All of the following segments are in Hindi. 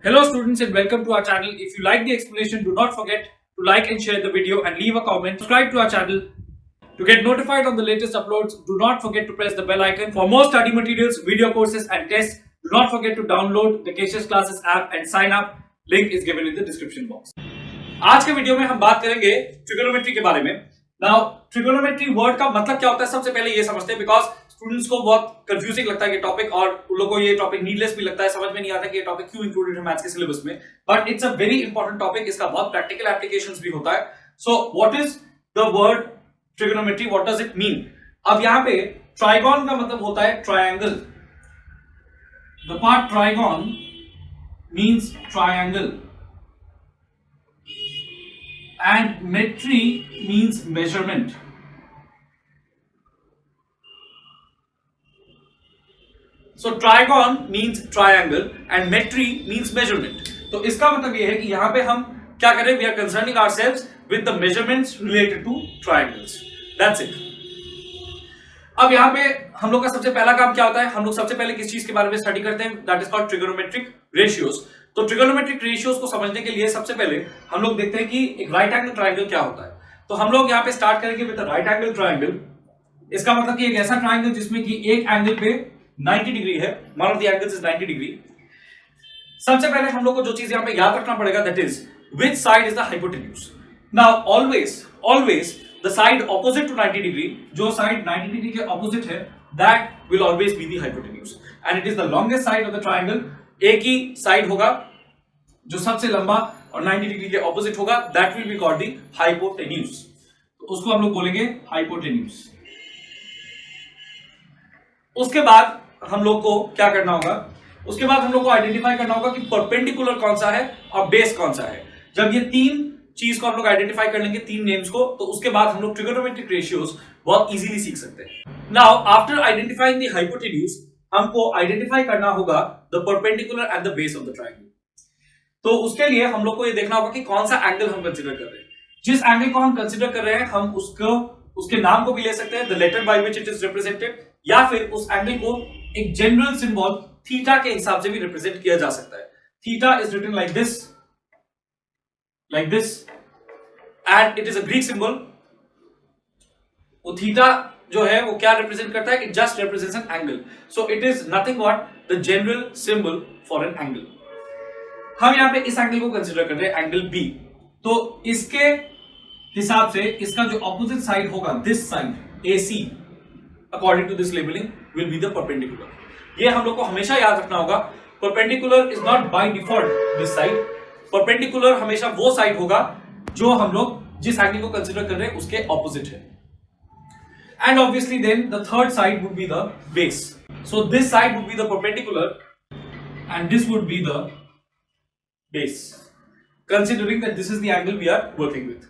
Hello students and welcome to our channel. If you like the explanation, do not forget to like and share the video and leave a comment. Subscribe to our channel to get notified on the latest uploads. Do not forget to press the bell icon. For more study materials, video courses and tests, do not forget to download the Keshav Classes app and sign up. Link is given in the description box. आज के वीडियो में हम बात करेंगे ट्रिगोनोमेट्री के बारे में। नाउ ट्रिगोनोमेट्री वर्ड का मतलब क्या होता है सबसे पहले ये समझते हैं, बिकॉज स्टूडेंट्स को बहुत कंफ्यूजिंग लगता है ये टॉपिक और उन लोगों को ये टॉपिक नीडलेस भी लगता है, समझ में नहीं आता कि ये टॉपिक क्यों इंक्लूडेड है मैथ्स के सिलेबस में। But it's a very important topic, इसका बहुत प्रैक्टिकल एप्लीकेशंस भी होता है। So what is the word trigonometry, what does it mean? अब यहाँ पे ट्राइगोन का मतलब होता है triangle. The part trigon means triangle and metry means measurement. So trigon means triangle and metry means measurement. तो इसका मतलब ये है कि यहां पे हम क्या करें, we are concerning ourselves with the measurements related to triangles. That's it. अब यहां पे हम लोग का सबसे पहला काम क्या होता है, हम लोग सबसे पहले किस चीज के बारे में स्टडी करते हैं, that is called trigonometric ratios. तो ट्रिगोनोमेट्रिक रेशियोज को समझने के लिए सबसे पहले हम लोग देखते हैं कि एक राइट एंगल ट्रायंगल क्या होता है। तो हम लोग यहाँ पे स्टार्ट करेंगे विद राइट एंगल ट्रायंगल। इसका मतलब कि एक ऐसा ट्रायंगल जिसमें कि एक एंगल पे 90 डिग्री है, one of the angles is 90 degree. सबसे पहले हम लोग को जो चीज यहाँ पे याद रखना पड़ेगा, that is which side is the hypotenuse. Now always the side opposite to 90 degree, जो साइड 90 डिग्री के ऑपोजिट है, that will always be the hypotenuse and it is the longest side of the triangle. एक ही साइड होगा जो सबसे लंबा और 90 डिग्री के ऑपोजिट होगा, that will be called the hypotenuse. तो उसको हम लोग बोलेंगे हाइपोटेन्यूज। उसके बाद हम लोग को क्या करना होगा, उसके बाद हम लोग को आइडेंटिफाई करना होगा कि परपेंडिकुलर कौन सा है और बेस कौन सा है। जब ये तीन चीज को हम लोग आइडेंटिफाई कर लेंगे, तीन नेम्स को, तो उसके बाद हम लोग ट्रिगोनोमेट्रिक रेशियोज बहुत इजीली सीख सकते हैं। Now after identifying the hypotenuse, हमको आइडेंटिफाई करना होगा the perpendicular at the base of the triangle. तो उसके लिए हम लोग को ये देखना होगा कि कौन सा एंगल हम कंसीडर कर रहे हैं। जिस एंगल को हम कंसीडर कर रहे हैं, हम उसके नाम को भी ले सकते हैं, the letter by which it is represented, या फिर उस एंगल को एक जनरल सिंबल थीटा के हिसाब से भी रिप्रेजेंट किया जा सकता है। Theta is written like this and it is a Greek symbol. वो थीटा जो है वो क्या रिप्रेजेंट करता है, it just represents an angle. So it is nothing but the general symbol for an angle. हम यहां पे इस एंगल को कंसीडर कर रहे हैं, एंगल बी। तो इसके हिसाब से इसका जो ऑपोजिट साइड होगा, this side AC, according to this labelling, will be the perpendicular. ये हम लोग को हमेशा याद रखना होगा, perpendicular is not by default this side. Perpendicular हमेशा वो साइड होगा जो हम लोग जिस एंगल को कंसीडर कर रहे हैं उसके ऑपोजिट है। And obviously then the third side would be the base. So this side would be the perpendicular and this would be the base, considering that this is the angle we are working with.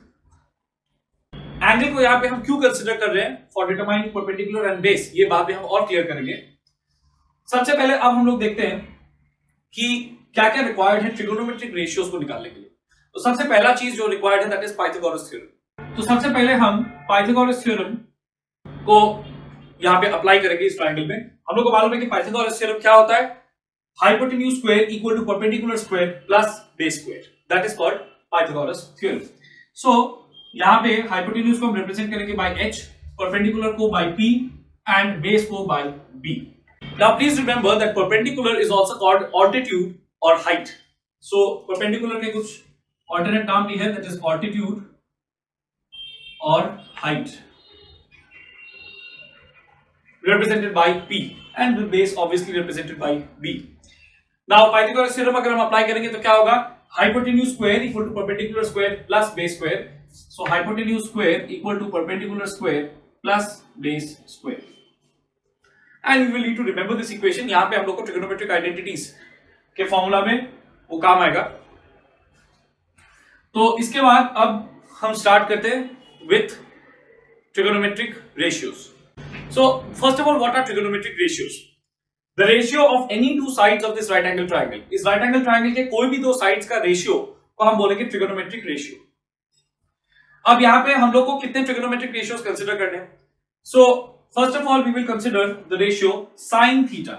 Angle को यहां पे हम क्यों कंसीडर कर रहे हैं, for determining perpendicular and base, ये बात भी हम और क्लियर करेंगे। सबसे पहले अब हम लोग देखते हैं कि क्या क्या रिक्वायर्ड है ट्रिगोनोमेट्रिक रेशियोज को निकालने के लिए। तो सबसे पहला चीज जो रिक्वायर्ड है, दैट इज पाइथागोरस थ्योरम। तो सबसे पहले हम पाइथागोरस थ्योरम को यहां पे अप्लाई करेंगे इस ट्रायंगल में। हम लोग को मालूम है कि पाइथागोरस थ्योरम क्या होता है, hypotenuse square equal to perpendicular square plus base square, that is called Pythagoras theorem. So यहाँ पे hypotenuse को हम represent करेंगे by h, perpendicular को by p and base को by b. Now please remember that perpendicular is also called altitude or height. So perpendicular के कुछ alternate नाम भी है, that is altitude or height, represented by p, and the base obviously represented by b. Now Pythagoras theorem अगर हम अप्लाई करेंगे तो क्या होगा, hypotenuse square equal to perpendicular square plus base square. So hypotenuse square equal to perpendicular square plus base square. And we will need to remember this equation. यहाँ पे हम लोग को trigonometric identities के फॉर्मूला में वो काम आएगा। तो इसके बाद अब हम स्टार्ट करते हैं with trigonometric ratios. So first of all, what are trigonometric ratios? The ratio of any two sides of this right angle triangle. इस right angle triangle के कोई भी दो sides का ratio को हम बोलेंगे trigonometric ratio. अब यहाँ पे हम लोग को कितने trigonometric ratios consider करने हैं? So first of all we will consider the ratio sin theta.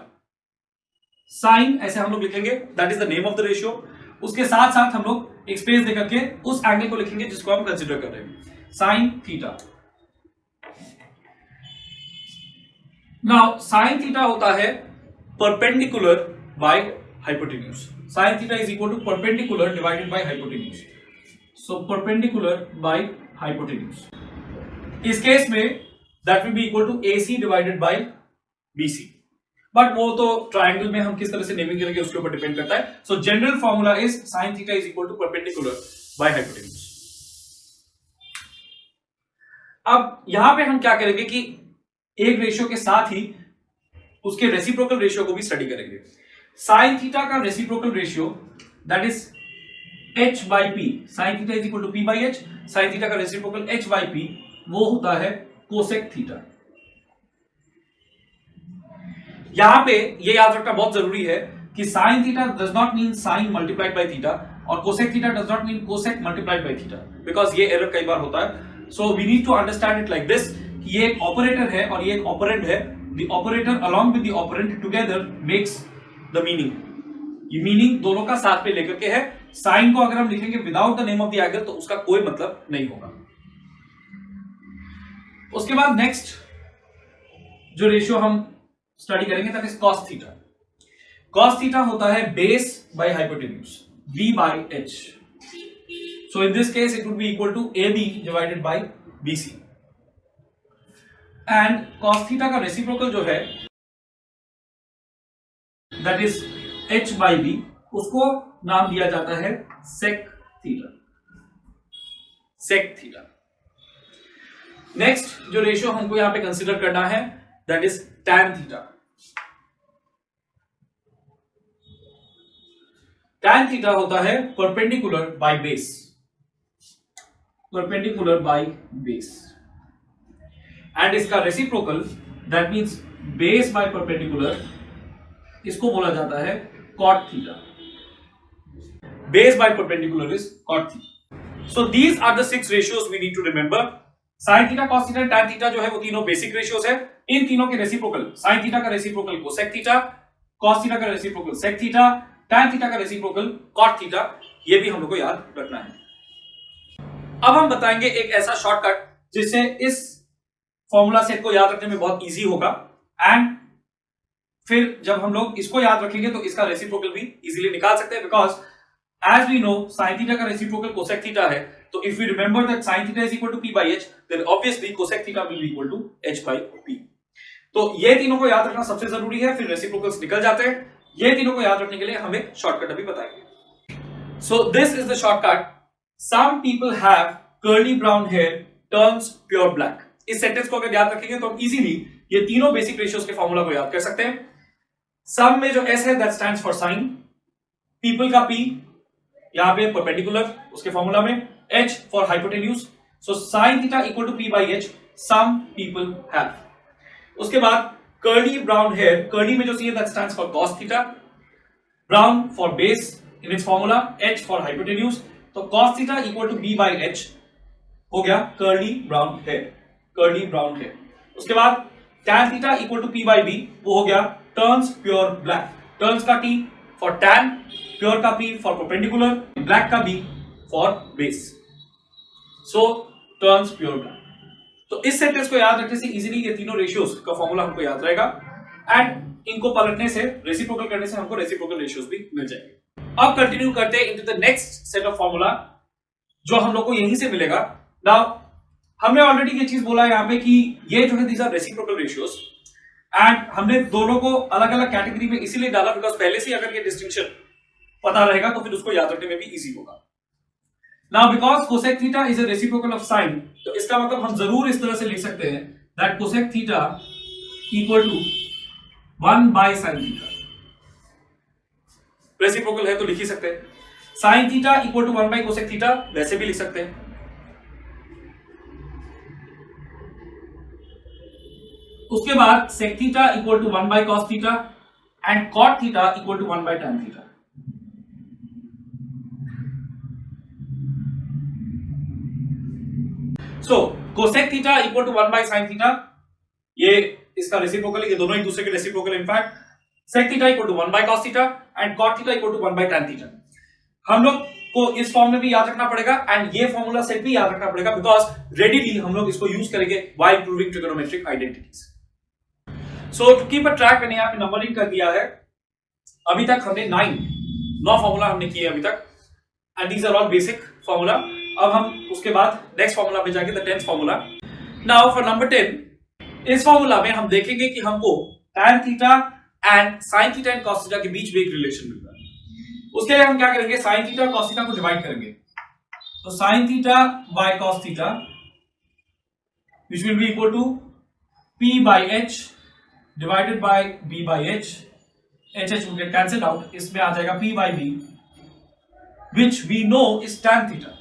Sine ऐसे हम लोग लिखेंगे, that is the name of the ratio. उसके साथ साथ हम लोग एक स्पेस देकर के उस एंगल को लिखेंगे जिसको हम कंसीडर कर रहे हैं, sine theta. Now sine theta होता है perpendicular by hypotenuse. Sine theta is equal to perpendicular divided by hypotenuse. So perpendicular by hypotenuse. इस केस में that will be equal to AC divided by BC। But वो तो ट्राइंगल में हम किस तरह से नेमिंग करेंगे उसके ऊपर डिपेंड करता है। So general formula is sine theta is equal to perpendicular by hypotenuse. अब यहां पे हम क्या करेंगे कि एक रेशियो के साथ ही उसके रेसिप्रोकल रेशियो को भी स्टडी करेंगे। साइन थीटा का reciprocal ratio that is h by p। Sine theta is equal to p by h। Sine theta का रेसिप्रोकल h by p वो होता है कोसेक थीटा। यहां पे ये याद रखना बहुत जरूरी है कि sine theta does not mean sine multiplied by theta और cosec theta does not mean cosec multiplied by theta, because ये एरर कई बार होता है। So we need to understand it like this, ये एक ऑपरेटर है और ये एक ऑपरेंड है। The operator along with the operand together makes the meaning. ये मीनिंग दोनों का साथ में लेकर के है। साइन को अगर हम लिखेंगे without the name of the angle तो उसका कोई मतलब नहीं होगा। उसके बाद नेक्स्ट जो रेशियो हम स्टडी करेंगे that is cos theta. Cos theta होता है base by hypotenuse, b by h। So in this case it would be equal to AB divided by BC। and cos theta का रेसिप्रोकल जो है that is h by b, उसको नाम दिया जाता है sec theta. sec theta. Next जो रेशियो हमको यहां पे कंसीडर करना है that is tan theta. tan theta होता है perpendicular by base, perpendicular by base. And इसका reciprocal that means base by perpendicular, इसको बोला जाता है cot theta. Base by perpendicular is cot theta. So these are the 6 ratios we need to remember. Sine theta, cos theta, tan theta जो है वो तीनों बेसिक रेशियोज है। इन तीनों के रेसिप्रोकल, साइन थीटा का reciprocal cosec theta, cos theta का reciprocal sec theta, tan theta का रेसिप्रोकल cot थीटा, ये भी हम लोग को याद रखना है। अब हम बताएंगे एक ऐसा शॉर्टकट जिससे इस फॉर्मूला सेट को याद रखने में बहुत इजी होगा, एंड फिर जब हम लोग इसको याद रखेंगे तो इसका रेसिप्रोकल भी इजीली निकाल सकते हैं, because as we know sine theta का रेसिप्रोकल कोसेक थीटा है। तो if we remember that sine theta is equal to p by h, then obviously cosec theta will be equal to h by p। तो ये तीनों को याद रखना सबसे जरूरी है, फिर रेसिप्रोकल्स निकल जाते हैं। ये तीनों को याद रखने के लिए हम एक शॉर्टकट अभी बताएंगे। सो this is the shortcut. Some people have curly brown hair turns pure black। इस सेंटेंस को अगर याद रखेंगे तो हम इजीली ये तीनों बेसिक रेशियोज के फॉर्मूला को याद कर सकते हैं। सम में जो s है that stands for sine, people का p यहां पे परपेंडिकुलर उसके फॉर्मूला में, h for hypotenuse. So sine theta equal to p by h some people have. उसके बाद कर्ली ब्राउन हेयर, कर्ली में जो सी है that stands for cos theta, brown for base in its formula, h for hypotenuse. तो cos theta equal to b by h हो गया curly brown hair, curly brown hair. उसके बाद tan theta equal to p by b वो हो गया टर्न्स प्योर ब्लैक, टर्न्स का t फॉर tan, प्योर का p फॉर परपेंडिकुलर, ब्लैक का b for base. So turns pure black. तो इस सेंटेंस को याद रखने से इजीली ये तीनों रेशियोज का फॉर्मूला हमको याद रहेगा, एंड इनको पलटने से, रेसिप्रोकल करने से हमको रेसिप्रोकल रेशियोज भी मिल जाएंगे। अब कंटिन्यू करते हैं into the next set of formula जो हम लोग को यहीं से मिलेगा। नाउ हमने ऑलरेडी ये चीज बोला यहां पे कि ये जो है these are reciprocal ratios, and हमने दोनों को अलग अलग कैटेगरी में इसीलिए डाला बिकॉज पहले से अगर ये डिस्टिंक्शन पता रहेगा तो फिर उसको याद रखने में भी इजी होगा। Now because cosec theta is a reciprocal of sign, तो इसका मतलब हम जरूर इस तरह से लिख सकते हैं that cosec theta equal to 1 by sin theta. Reciprocal है तो लिख ही सकते हैं। Sine theta equal to 1 by cosec theta वैसे भी लिख सकते हैं। उसके बाद sec theta equal to 1 by cos theta and cot theta equal to 1 by tan theta. So cosec theta equal to 1 by sin theta, ये इसका रेसिप्रोकल है, ये दोनों एक दूसरे के reciprocal. In fact sec theta equal to 1 by cos theta and cot theta equal to 1 by tan theta. हम लोग को इस फॉर्म में भी याद रखना पड़ेगा एंड ये फॉर्मूला सेट भी याद रखना पड़ेगा बिकॉज रेडिली हम लोग इसको यूज करेंगे while proving trigonometric identities. So to keep a track मैंने यहाँ पे नंबरिंग कर दिया है। अभी तक हमने 9 फॉर्मूला हमने किए अभी तक and these are all basic formula. अब हम उसके बाद नेक्स्ट फॉर्मूला पे जाएंगे, the 10th formula. Now for number 10, इस फॉर्मूला में हम देखेंगे कि हमको tan theta and sin theta and cos theta के बीच में एक रिलेशन मिल रहा है। उसके लिए हम क्या करेंगे, sin थीटा और cos थीटा को डिवाइड करेंगे। तो sin theta by cos theta which will be equal to p by h divided by b by h will get cancelled out, इसमें आ जाएगा p by b which we know is tan theta।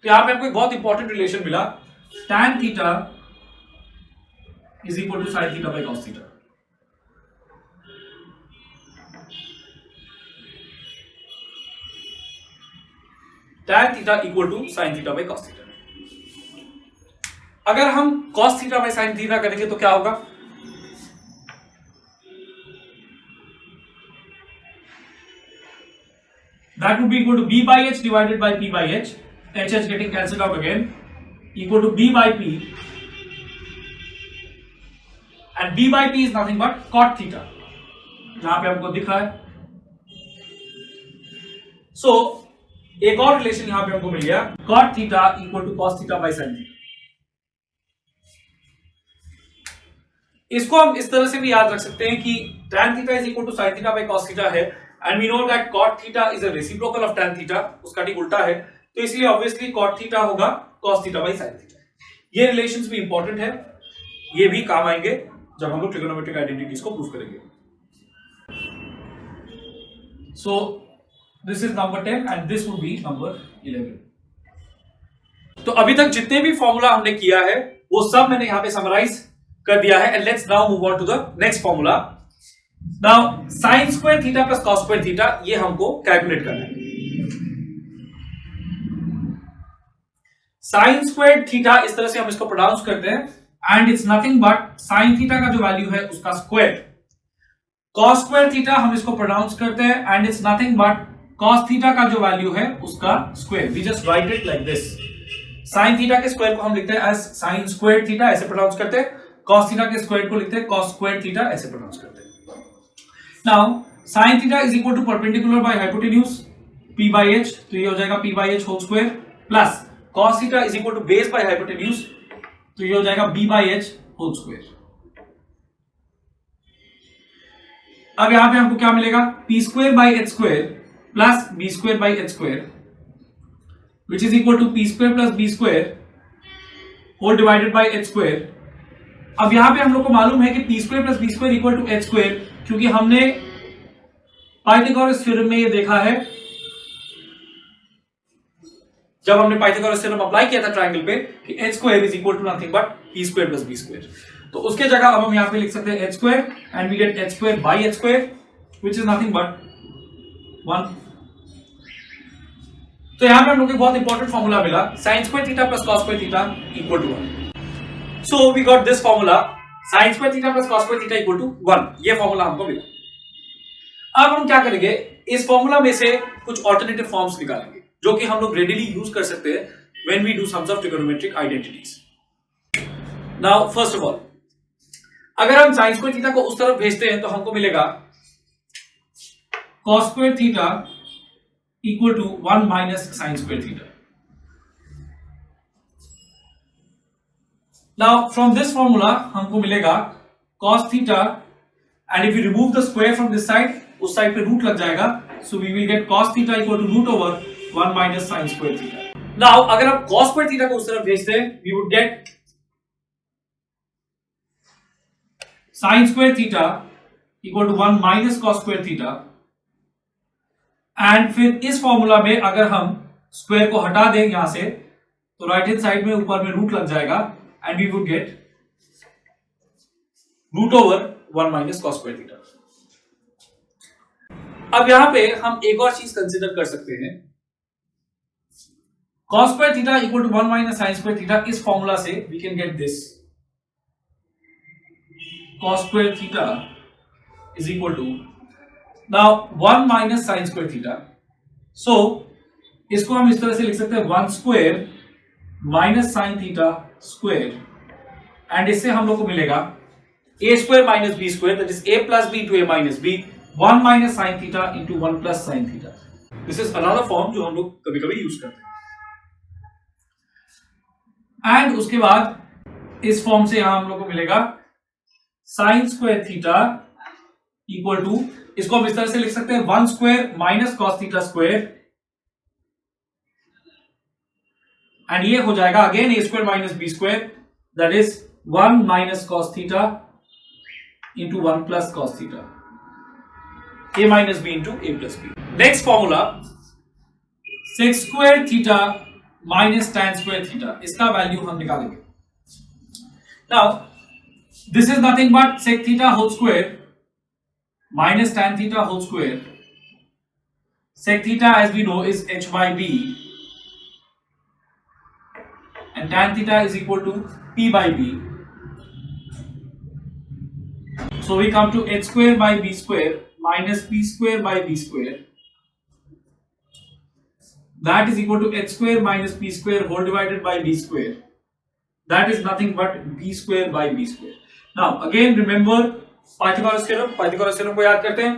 तो यहां पे आपको एक बहुत इंपॉर्टेंट रिलेशन मिला, tan theta is equal to sin theta by cos theta. tan theta equal to sin theta by cos theta. अगर हम cos theta by sin theta करेंगे तो क्या होगा, that would be equal to b by h divided by p by h, h getting cancelled out again, equal to b by p, and b by p is nothing but cot theta, यहां पे हमको दिख रहा है। So एक और रिलेशन यहां पे हमको मिल गया, cot theta equal to cos theta by sin theta. इसको हम इस तरह से भी याद रख सकते हैं कि tan theta is equal to sin theta by cos theta है and we know that cot theta is a reciprocal of tan theta, उसका ठीक उल्टा है, तो इसलिए ऑब्वियसली cot थीटा होगा cos theta by sin theta. ये रिलेशंस भी इंपॉर्टेंट है, ये भी काम आएंगे जब हम लोग ट्रिगोनोमेट्रिक आइडेंटिटीज को प्रूव करेंगे। सो this is number 10 and this would B number 11। तो अभी तक जितने भी फॉर्मूला हमने किया है वो सब मैंने यहां पे समराइज कर दिया है and let's now move on to the next formula. Now sin square theta plus cos square theta, ये हमको कैलकुलेट करना है। sin स्क्वायर थीटा इस तरह से हम इसको प्रोनाउंस करते हैं and it's nothing but sin theta का जो वैल्यू है उसका स्क्वायर। cos स्क्वायर थीटा हम इसको प्रोनाउंस करते हैं and it's nothing but cos theta का जो वैल्यू है उसका square. We just write it like this. sin theta के स्क्वायर को हम लिखते हैं एज sin स्क्वायर थीटा, ऐसे प्रोनाउंस करते हैं। cos थीटा के स्क्वायर को लिखते हैं cos स्क्वायर थीटा, ऐसे प्रोनाउंस करते हैं। Now sin theta is equal to perpendicular by hypotenuse p by h, तो ये हो जाएगा p by h whole square plus cos theta is equal to base by hypotenuse, तो ये हो जाएगा b by h whole square. अब यहां पे हमको क्या मिलेगा, p square by h square plus b square by h square which is equal to p square plus b square whole divided by h square. अब यहां पे हम लोग को मालूम है कि p square plus b square equal to h square, क्योंकि हमने पाइथागोरस थ्योरम में ये देखा है जब हमने पाइथागोरस थ्योरम अप्लाई किया था ट्रायंगल पे कि h square is equal to nothing but p square plus b square. तो उसके जगह अब हम यहां पे लिख सकते हैं h square and we get h square by h square which is nothing but 1। तो यहां पे हम लोग को बहुत इंपॉर्टेंट फार्मूला मिला, sin square theta plus cos square theta equal to 1। So we got this formula, sin square theta plus cos square theta equal to 1, ये फार्मूला हमको मिला। अब हम क्या करेंगे, इस फार्मूला में से कुछ ऑल्टरनेटिव फॉर्म्स निकालेंगे जो कि हम लोग रेडिली यूज कर सकते हैं when we do sums of trigonometric identities. Now first of all, अगर हम sin स्क्वायर थीटा को उस तरफ भेजते हैं तो हमको मिलेगा cos square theta equal to 1 minus sin square theta. Now from this formula हमको मिलेगा cos theta and if you remove the square from this side, उस साइड पे रूट लग जाएगा, so we will get cos theta equal to root over 1 minus sin square theta. Now अगर हम cos स्क्वायर थीटा को उस तरफ भेजते हैं, we would get sin square theta equal to 1 minus cos square theta. And फिर इस फॉर्मूला में अगर हम स्क्वायर को हटा दें यहां से, तो राइट हैंड साइड में ऊपर में रूट लग जाएगा and we would get root over 1 minus cos square theta. अब यहां पे हम एक और चीज कंसीडर कर सकते हैं, cos square theta equal to 1 minus sin square theta. इस फॉर्मूला से we can get this, cos square theta is equal to now 1 minus sin square theta. So इसको हम इस तरह से लिख सकते हैं 1 square minus sine theta square, and इससे हम लोग को मिलेगा a square minus b square, that is a plus b into a minus b, 1 minus sine theta into 1 plus sine theta. This is another form जो हम लोग कभी कभी यूज करते हैं. एंड उसके बाद इस फॉर्म से यहां हम लोग को मिलेगा sine square theta equal to, इसको हम इस तरह से लिख सकते हैं 1 square minus cos theta square, and ये हो जाएगा again a square minus b square, that is 1 minus cos theta into 1 plus cos theta, a minus b into a plus b. Next formula sec square theta minus tan square theta, इसका वैल्यू हम निकालेंगे. Now this is nothing but sec theta whole square minus tan theta whole square. Sec theta as we know is h by b and tan theta is equal to p by b. So we come to h square by b square minus p square by b square. That is equal to h square minus p square whole divided by b square. That is nothing but b square by b square. Now again remember Pythagoras theorem को याद करते हैं.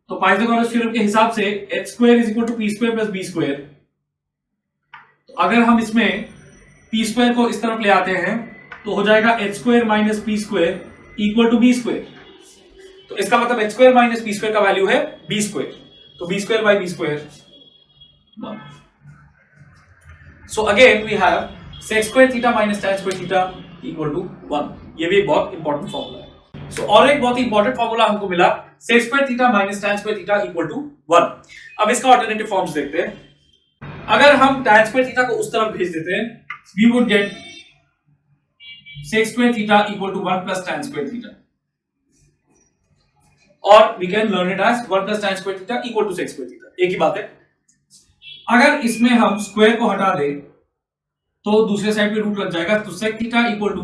तो पाइथागोरस थ्योरम के हिसाब से h square is equal to p square plus b square. तो अगर हम इसमें p स्क्वायर को इस तरफ ले आते हैं तो हो जाएगा h square minus p square equal to b square. तो इसका मतलब h square minus p square का वैल्यू है b स्क्वायर. तो b square by b square 1. So again we have sec square theta minus tan square theta equal to 1. ये भी एक बहुत इंपॉर्टेंट फॉर्मूला है. So, और एक बहुत ही इंपॉर्टेंट फॉर्मूला हमको मिला sec square theta minus tan square theta equal to 1. अब इसका ऑल्टरनेटिव फॉर्म्स देखते हैं. अगर हम tan स्क्वायर थीटा को उस तरफ भेज देते हैं, we would get sec square theta equal to 1 plus tan square theta, और we can learn it as 1 plus tan square theta equal to sec square theta. एक ही बात है. अगर इसमें हम स्क्वायर को हटा दें तो दूसरे साइड पे रूट लग जाएगा, तो sec theta equal to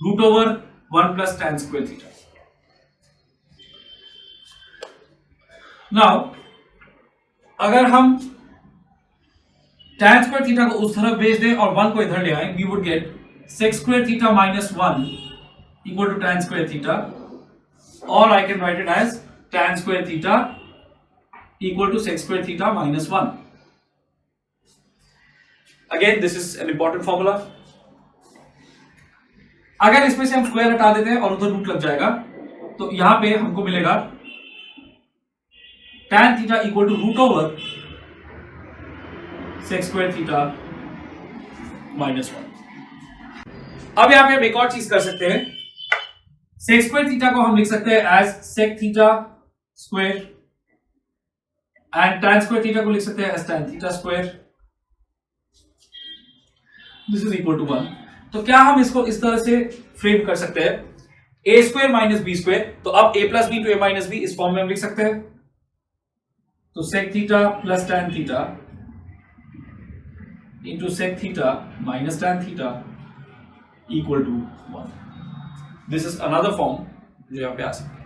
root over 1 plus tan square theta. Now अगर हम tan स्क्वायर थीटा को उस तरफ भेज दें और 1 को इधर ले आए, we would get sec square theta minus 1 equal to tan square theta, और I can write it as tan square theta equal to sec square theta minus 1. Again this is an important formula. अगर इसमें से हम स्क्वायर हटा देते हैं और उधर रूट लग जाएगा, तो यहां पे हमको मिलेगा tan theta equal to root over sec square theta minus 1. अब यहां पे हम एक और चीज कर सकते हैं. sec स्क्वायर थीटा को हम लिख सकते हैं as sec theta square, and tan square theta को लिख सकते हैं as tan theta square. This is equal to 1. तो क्या हम इसको इस तरह से फ्रेम कर सकते हैं, a square minus b square. तो अब a plus b to a minus b इस फॉर्म में हम लिख सकते हैं. तो sec theta plus tan theta into sec theta minus tan theta equal to 1. This is another form जो यहां पे आ सकता है.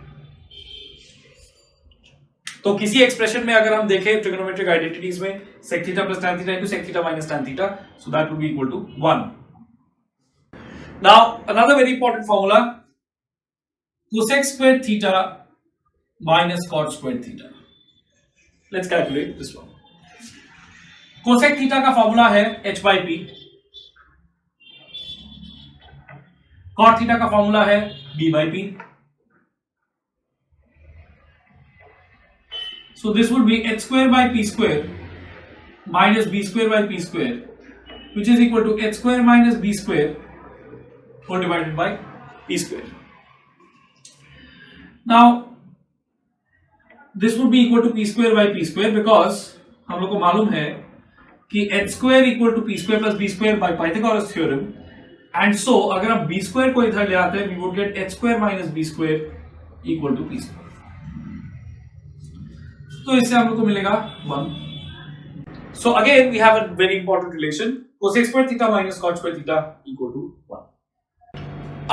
तो किसी एक्सप्रेशन में अगर हम देखें ट्रिगोनोमेट्रिक आइडेंटिटीज में sec theta plus tan theta into sec theta minus tan theta, so that would be equal to 1. Now another very important formula, cosec square theta minus cot square theta. Let's calculate this one. cosec theta का फॉर्मूला है h by p, cot theta का फॉर्मूला है b by p. So this would be h square by p square minus b square by p square, which is equal to h square minus b square whole divided by p square. Now this would be equal to p square by p square because हम लोग को मालूम है कि h square equal to p square plus b square by Pythagoras theorem, and so अगर हम b square को इधर ले आते हैं, we would get h square minus b square equal to p square. तो इससे हम लोग को मिलेगा 1. So again we have a very important relation, cosec square theta minus cot square theta equal to 1.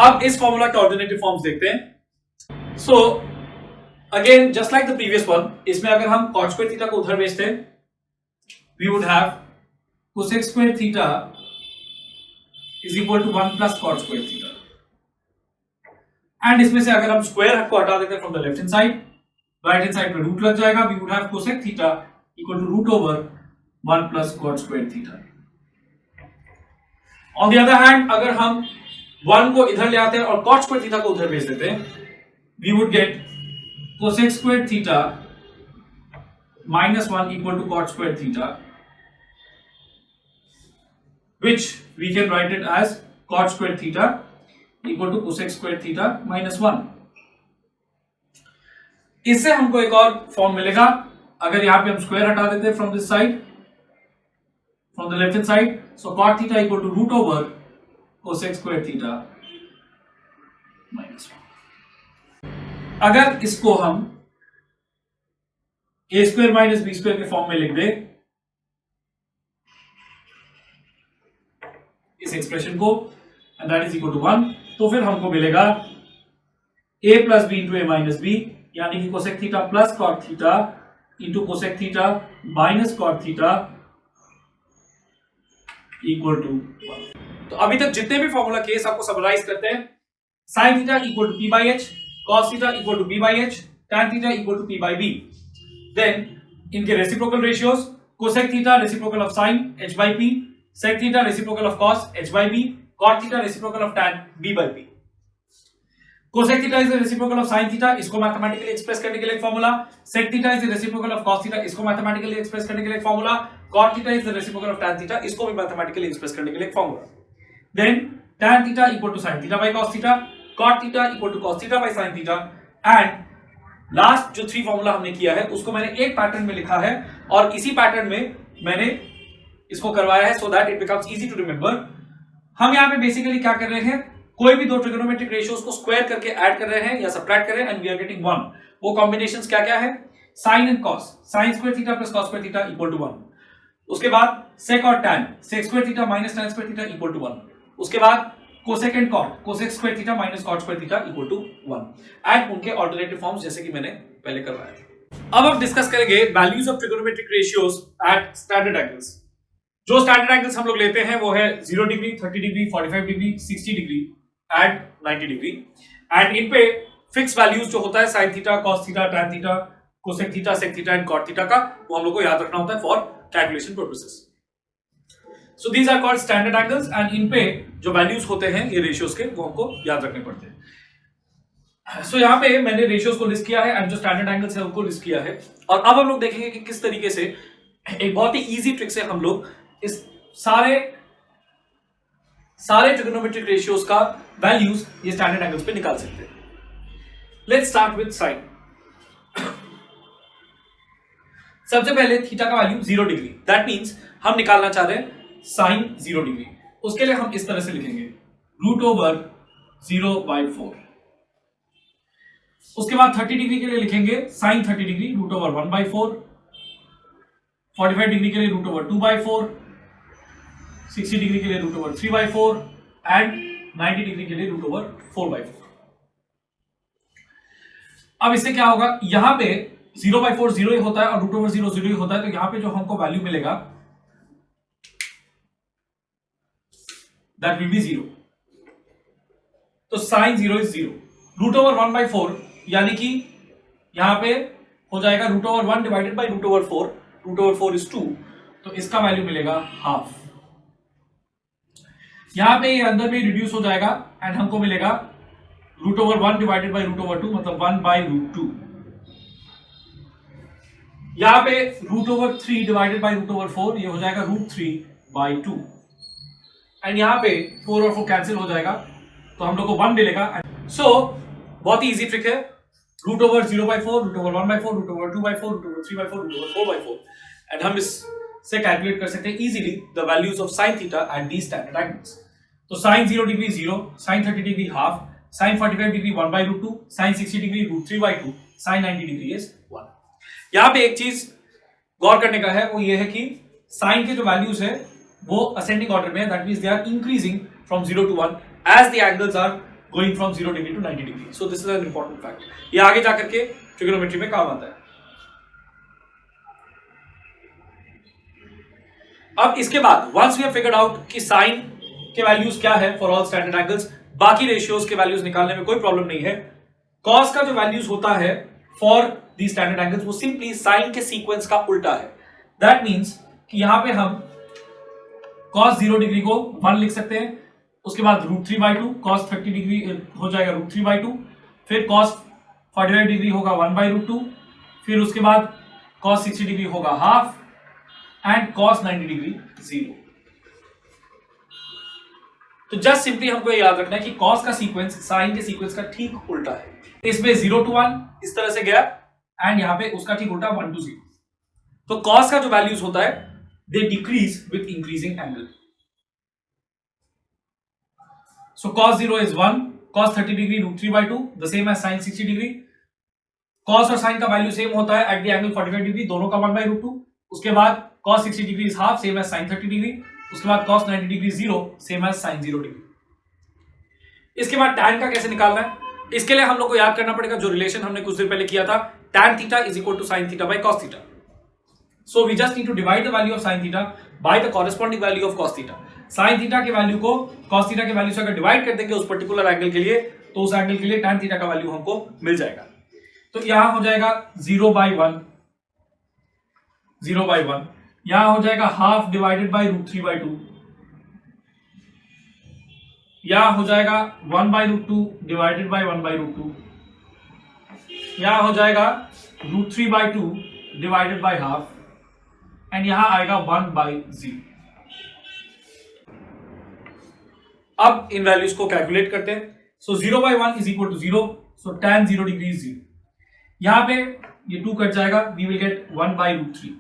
अब इस फॉर्मूला के ऑल्टरनेटिव फॉर्म्स देखते हैं. So again just like the previous one, इसमें अगर हम cot स्क्वायर थीटा को उधर भेजते हैं, we would have cosec square theta is equal to 1 plus cot square theta, and इसमें से अगर हम स्क्वायर को हटा देते हैं from the left hand side, right hand side पे रूट लग जाएगा, we would have cosec theta equal to root over 1 plus cot square theta. On the other hand अगर हम 1 को इधर ले आते हैं और cot स्क्वायर थीटा को उधर भेज देते हैं, we would get cosec square theta minus 1 equal to cot square theta, which we can write it as cot square theta equal to cosec square theta minus 1। इससे हमको एक और फॉर्म मिलेगा, अगर यहां पे हम स्क्वायर हटा देते हैं from this side, from the left hand side, so cot theta equal to root over cosec square theta minus 1। अगर इसको हम a square minus B square के फॉर्म में लिख दे इस एक्सप्रेशन को, and that is equal to 1, तो फिर हमको मिलेगा a plus B into A minus B, यानी कि cosec theta plus cot theta into cosec theta minus cot theta equal to 1। तो अभी तक जितने भी फॉर्मूला केस आपको समराइज करते हैं, sine theta equal to P by H, cos theta equal to P by H, tan theta equal to P by B. Then इनके reciprocal ratios, cosec theta reciprocal of sine h by p, sec theta reciprocal of cos h by b, cot theta reciprocal of tan b by p। Cosec theta is the reciprocal of sine theta, इसको मैथमेटिकली एक्सप्रेस करने के लिए एक formula, sec theta is the reciprocal of cos theta, इसको मैथमेटिकली एक्सप्रेस करने के लिए एक formula, cot theta is the reciprocal of tan theta, इसको भी मैथमेटिकली एक्सप्रेस करने के लिए एक formula. Then tan theta equal to sin theta by cos theta, cot theta equal to cos theta by sin theta, and last जो 3 फॉर्मूला हमने किया है उसको मैंने एक पैटर्न में लिखा है, और इसी पैटर्न में मैंने इसको करवाया है so that it becomes easy to remember. हम यहां पे बेसिकली क्या कर रहे हैं, कोई भी दो ट्रिगोनोमेट्रिक रेशियोज को स्क्वायर करके ऐड कर रहे हैं या सबट्रैक्ट कर रहे हैं, एंड वी आर गेटिंग 1। वो कॉम्बिनेशंस क्या क्या है, sine and cos, sine square theta plus cos square theta equal to 1। उसके बाद सेक और tan, sec square theta minus tan square theta equal to 1। उसके बाद cosec and cot, cosec square theta minus cot square theta equal to 1, and उनके अल्टरनेटिव फॉर्म्स जैसे कि मैंने पहले करवाया था। अब हम डिस्कस करेंगे values of trigonometric ratios at standard angles. जो स्टैंडर्ड एंगल्स हम लोग लेते हैं वो है 0 degree, 30 degree, 45 degree, 60 degree and 90 degree, and इन पे फिक्स वैल्यूज जो होता है sine theta, cos theta, tan theta, cosec theta, sec theta and cot theta का, वो हम लोग को याद रखना होता है for calculation purposes. So these are called standard angles, and इन पे जो वैल्यूज होते हैं ये रेशियोज के, वो हमको याद रखने पड़ते हैं। So यहाँ पे मैंने रेशियोज को लिस्ट किया है एंड जो स्टैंडर्ड एंगल्स है उनको लिस्ट किया है, और अब हम लोग देखेंगे कि किस तरीके से एक बहुत ही इजी ट्रिक से हम लोग इस सारे ट्रिगोनोमेट्रिक रेशियोज का वैल्यूज ये स्टैंडर्ड एंगल्स पे निकाल सकते हैं। Let's start with sine. सबसे पहले थीटा का वैल्यू 0 डिग्री, दैट मींस हम निकालना चाह रहे हैं साइन 0 डिग्री। उसके लिए हम इस तरह से लिखेंगे रूट ओवर 0/4। उसके बाद 30 डिग्री के लिए लिखेंगे sine 30 degree root over 1/4, 45 degree के लिए रूट ओवर 2/4, 60 डिग्री के लिए रूट ओवर 3/4 एंड 90 डिग्री के लिए रूट ओवर 4/4। अब इससे क्या होगा, यहां पे 0/4 0 ही होता है और रूट ओवर 0 0 ही होता है, तो यहां पे जो हमको वैल्यू मिलेगा that will be 0। तो साइन 0 इज 0, रूट ओवर 1/4 यानी कि यहां पे हो जाएगा root over 1 divided by root over 4, root over 4 is 2, तो इसका वैल्यू मिलेगा हाफ। यहां पे ये अंदर में रिड्यूस हो जाएगा एंड हमको मिलेगा root over 1 divided by root over 2, मतलब 1/√2। यहां पे root over 3 divided by root over 4, ये हो जाएगा √3/2, एंड यहां पे 4 और 4 कैंसिल हो जाएगा, तो हम लोग को 1 मिलेगा। सो बहुत ही इजी ट्रिक है, root over 0/4, root over 1/4, root over 2/4, root over 3/4, root over 4/4, and हम इससे कैलकुलेट कर सकते हैं easily the values of sine theta at these standard angles. तो sine 0 degree 0, sine 30 degree half, sine 45 degree 1/√2, sine 60 degree √3/2, sine 90 degree is 1। यहां पे एक चीज गौर करने का है, वो ये है कि साइन के जो वैल्यूज है वो असेंडिंग ऑर्डर में है, that means they are increasing from 0 to 1 as the angles are going from 0 degree to 90 degree. So this is an important fact. ये आगे जाकर के ट्रिग्नोमेट्री में काम आता है. अब इसके बाद once we have figured out कि साइन के वैल्यूज क्या है फॉर ऑल स्टैंडर्ड एंगल्स, बाकी रेशियोज के वैल्यूज निकालने में कोई प्रॉब्लम नहीं है. कॉस का जो वैल्यूज होता है फॉर दी स्टैंडर्ड एंगल्स वो सिंपली साइन के सीक्वेंस का उल्टा है. दैट मींस कि यहां पे हम cos 0 डिग्री को 1 लिख सकते हैं, उसके बाद √3/2 cos 30 डिग्री हो जाएगा √3/2, फिर cos 45 डिग्री होगा 1/√2, फिर उसके बाद cos 60 डिग्री होगा हाफ एंड cos 90 डिग्री 0. तो जस्ट सिंपली हमको याद रखना है कि cos का सीक्वेंस साइन के सीक्वेंस का ठीक उल्टा है. इसमें 0 to 1 इस तरह से गया एंड यहां पे उसका ठीक उल्टा 1 to 0. तो cos का जो वैल्यूज होता है they decrease with increasing angle. So cos 0 is 1, cos 30 degree √3/2 the same as sin 60 degree. cos और sin का वैल्यू सेम होता है एट द एंगल 45 डिग्री, दोनों का 1/√2. उसके बाद cos 60 degree is half same as sin 30 degree. उसके बाद cos 90 degree 0 same as sin 0 degree. इसके बाद tan का कैसे निकालना है, इसके लिए हम लोग को याद करना पड़ेगा जो रिलेशन हमने कुछ देर पहले किया था, tan theta is equal to sin theta by cos theta. So we just need to divide the value of sin theta by the corresponding value of cos theta. sin theta के वैल्यू को cos theta के वैल्यू से अगर डिवाइड कर देंगे उस पर्टिकुलर एंगल के लिए, तो उस एंगल के लिए tan theta का वैल्यू हमको मिल जाएगा. तो यहां हो जाएगा 0/1, 0/1. यहां हो जाएगा हाफ डिवाइडेड बाय √3/2. यहां हो जाएगा 1/√2 डिवाइडेड बाय 1/√2. यहां हो जाएगा √3/2 डिवाइडेड बाय हाफ एंड यहां आएगा 1/0. अब इन वैल्यूज को कैलकुलेट करते हैं. So 0/1 is equal to 0. So tan 0 degree is 0. यहां पे ये 2 कट जाएगा, we will get 1/√3.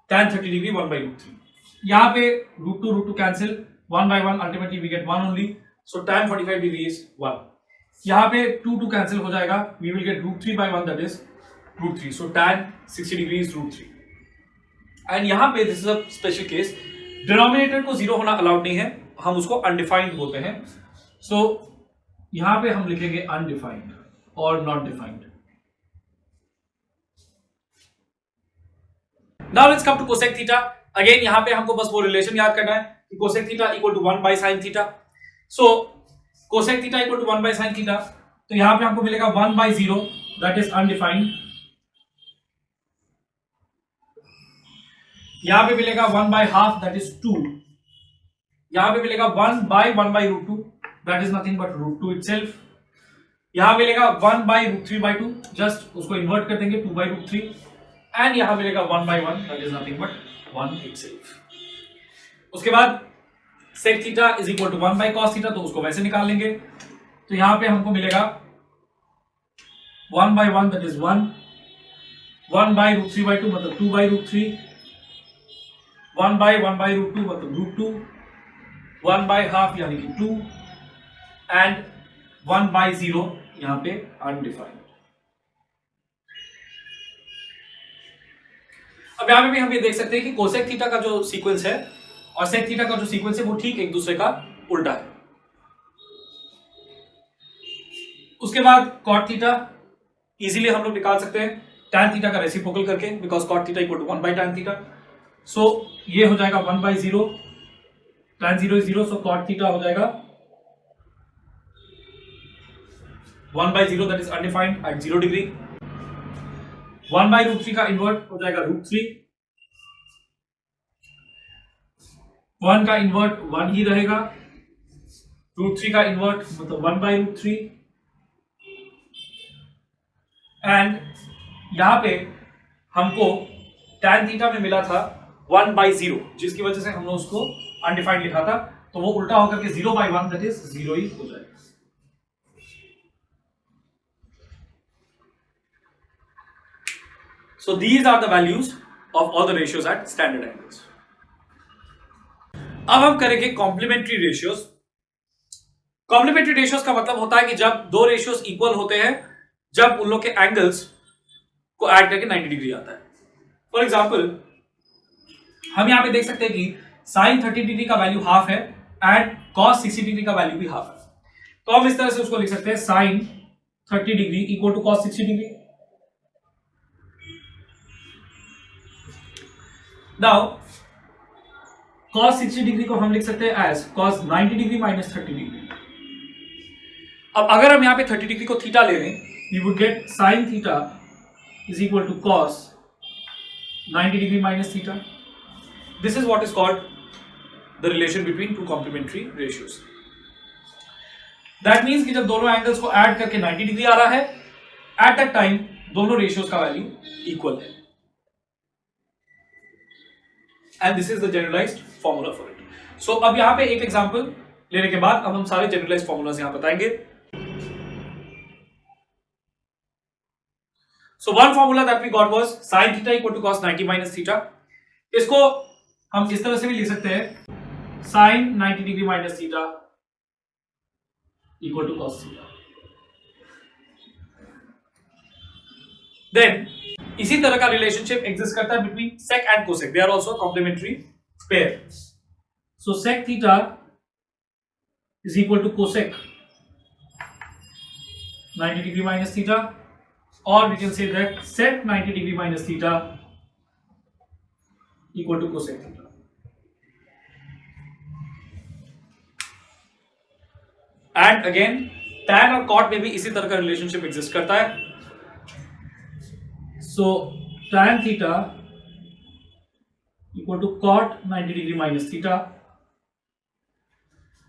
tan 30 degree 1/√3. यहां पे √2 cancel, 1/1 ultimately we get 1 only. So tan 45 degree is 1. यहां पे 2 कैंसिल हो जाएगा, we will get √3/1 that is √3. So tan 60 degree is √3. And यहां पे this is a special case, denominator को 0 होना अलाउड नहीं है, हम उसको अनडिफाइंड बोलते हैं. सो यहां पे हम लिखेंगे अनडिफाइंड और not defined. Now let's come to cosec theta. Again यहां पे हमको बस वो रिलेशन याद करना है कि cosec theta equal to 1/sin theta. So cosec theta equal to 1/sin theta, तो यहां पे हमको मिलेगा 1/0 दैट इज अनडिफाइंड. यहां पे मिलेगा 1/2 दैट इज 2. यहां पे मिलेगा 1/1/√2 that is nothing but √2 itself. यहां मिलेगा 1/√3/2, जस्ट उसको इन्वर्ट कर देंगे 2/√3. एंड यहां मिलेगा 1/1 that is nothing but 1 itself. उसके बाद sec theta is equal to 1/cos theta, तो उसको वैसे निकाल लेंगे. तो यहां पे हमको मिलेगा 1/1 दैट इज 1, 1/√3/2 मतलब 2/√3, 1/1/√2 मतलब √2, 1/2 यानी कि 2 एंड 1/0 यहां पे अनडिफाइंड. अब यहां पे भी हम ये देख सकते हैं कि कोसेक थीटा का जो सीक्वेंस है और सेक थीटा का जो सीक्वेंस है वो ठीक एक दूसरे का उल्टा है. उसके बाद कॉट थीटा इजीली हम लोग निकाल सकते हैं tan थीटा का रेसिप्रोकल करके, because cot theta equal to 1/tan theta. So ये हो जाएगा 1/0, tan 0 is 0, so cot theta हो जाएगा 1/0 that is undefined at 0 degree. 1/√3 का इन्वर्ट हो जाएगा √3. 1 का इन्वर्ट 1 ही रहेगा. √3 का इन्वर्ट मतलब 1/√3. एंड यहां पे हमको tan थीटा में मिला था 1/0, जिसकी वजह से हमने उसको अनडिफाइंड लिखा था, तो वो उल्टा होकर के 0/1 दैट इज 0 ही हो जाएगा. So these are the values of all the ratios at standard angles. अब हम करेंगे कॉम्प्लीमेंट्री रेशियोज. कॉम्प्लीमेंट्री रेशियोज का मतलब होता है कि जब दो रेशियोज इक्वल होते हैं, जब उन लोग के एंगल्स को ऐड करके 90 डिग्री आता है. फॉर एग्जाम्पल हम यहां पे देख सकते हैं कि sin 30 डिग्री का वैल्यू हाफ है एंड cos 60 डिग्री का वैल्यू भी हाफ है. तो हम इस तरह से उसको लिख सकते हैं sin 30 degree equal to cos 60 degree. Now cos 60 degree को हम लिख सकते हैं as cos 90 degree minus 30 degree. अब अगर हम यहां पे 30 डिग्री को थीटा ले लें, you would get sin theta is equal to cos 90 degree minus theta. This is what is called the relation between two complementary ratios. That means कि जब दोनों एंगल्स को ऐड करके 90 डिग्री आ रहा है, at that time दोनों रेशियोज का वैल्यू इक्वल है। And this is the generalized formula for it. So अब यहां पे एक एग्जांपल लेने के बाद अब हम सारे generalized formulas यहां बताएंगे। So one formula that we got was sin theta equal to cos 90 minus theta. इसको हम इस तरह से भी लिख सकते हैं sin 90 degree minus theta equal to cos theta. Then इसी तरह का रिलेशनशिप एग्जिस्ट करता है between sec and cosec. They are also a complementary pair. So sec theta is equal to cosec 90 degree minus theta, or we can say that sec 90 degree minus theta equal to cosec theta. And again tan और cot में भी इसी तरह का रिलेशनशिप एग्जिस्ट करता है। So tan theta equal to cot 90 degree minus theta,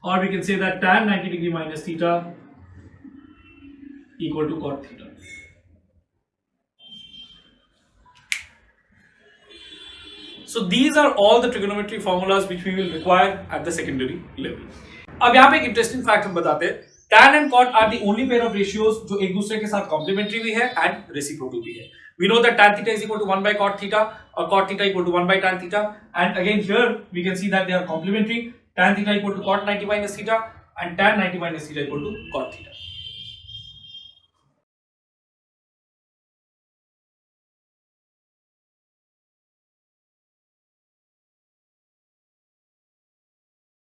or we can say that tan 90 degree minus theta equal to cot theta. So these are all the trigonometry formulas which we will require at the secondary level. अब यहाँ पे एक इंटरेस्टिंग फैक्ट हम बताते हैं, tan and cot are the only pair of ratios जो एक दूसरे के साथ कॉम्प्लीमेंट्री भी है एंड रेसिप्रोकल भी है। We know that tan theta is equal to 1 by cot theta or cot theta equal to 1 by tan theta, and again here we can see that they are complementary. Tan theta equal to cot 90 minus theta and tan 90 minus theta equal to cot theta.